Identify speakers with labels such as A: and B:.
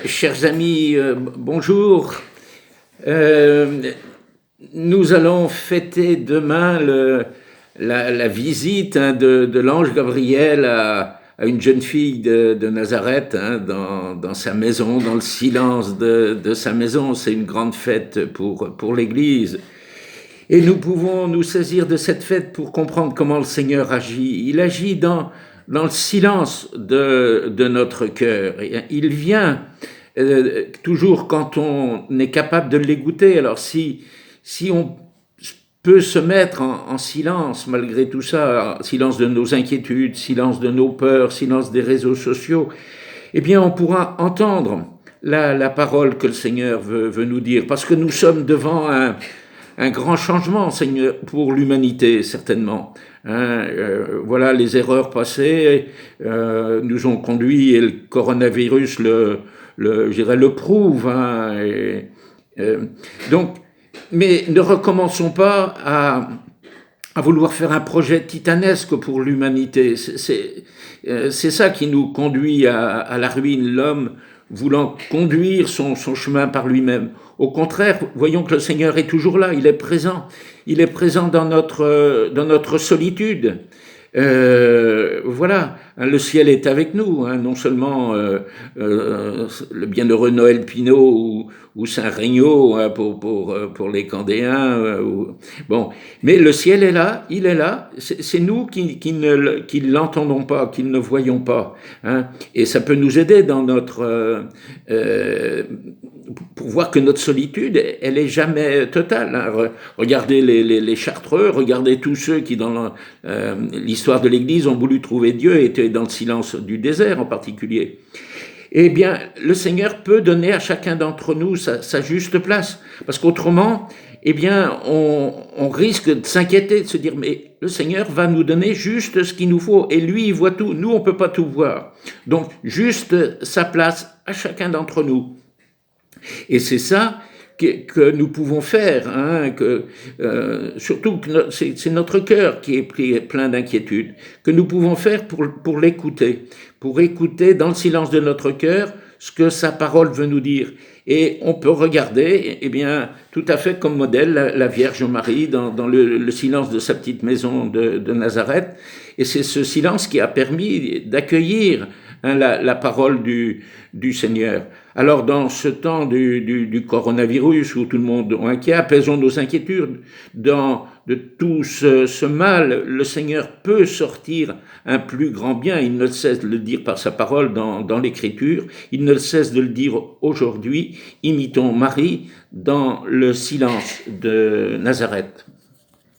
A: Chers amis, bonjour. Euh, Nous allons fêter demain la visite de l'ange Gabriel à une jeune fille de Nazareth, dans sa maison, dans le silence de sa maison. C'est une grande fête pour l'Église. Et nous pouvons nous saisir de cette fête pour comprendre comment le Seigneur agit. Il agit dans le silence de notre cœur. Il vient toujours quand on est capable de l'écouter. Alors si on peut se mettre en silence malgré tout ça, silence de nos inquiétudes, silence de nos peurs, silence des réseaux sociaux, eh bien on pourra entendre la parole que le Seigneur veut nous dire. Parce que nous sommes devant un grand changement, Seigneur, pour l'humanité, certainement. Voilà, les erreurs passées nous ont conduit, et le coronavirus je dirais, le prouve. Donc, mais ne recommençons pas à vouloir faire un projet titanesque pour l'humanité. C'est ça qui nous conduit à la ruine, l'homme voulant conduire son chemin par lui-même. Au contraire, voyons que le Seigneur est toujours là, il est présent. Il est présent dans notre solitude. Voilà, le ciel est avec nous, non seulement le bienheureux Noël Pinault ou Saint-Régnaux pour les Candéens. Bon, mais le ciel est là, il est là. C'est nous qui l'entendons pas, qui ne le voyons pas. Et ça peut nous aider dans pour voir que notre solitude, elle est jamais totale. Regardez les Chartreux, regardez tous ceux qui, dans l'histoire de l'Église, ont voulu trouver Dieu et étaient dans le silence du désert en particulier. Eh bien, le Seigneur peut donner à chacun d'entre nous sa juste place. Parce qu'autrement, eh bien, on risque de s'inquiéter, de se dire, mais le Seigneur va nous donner juste ce qu'il nous faut. Et lui, il voit tout. Nous, on ne peut pas tout voir. Donc, juste sa place à chacun d'entre nous. Et c'est ça que nous pouvons faire, surtout que c'est notre cœur qui est plein d'inquiétude, que nous pouvons faire pour l'écouter, pour écouter dans le silence de notre cœur ce que sa parole veut nous dire. Et on peut regarder, eh bien, tout à fait comme modèle la Vierge Marie dans le silence de sa petite maison de Nazareth. Et c'est ce silence qui a permis d'accueillir la parole du Seigneur. Alors, dans ce temps du coronavirus où tout le monde est inquiet, apaisons nos inquiétudes. De tout ce mal, le Seigneur peut sortir un plus grand bien. Il ne cesse de le dire par sa parole dans l'Écriture. Il ne cesse de le dire aujourd'hui. Imitons Marie dans le silence de Nazareth.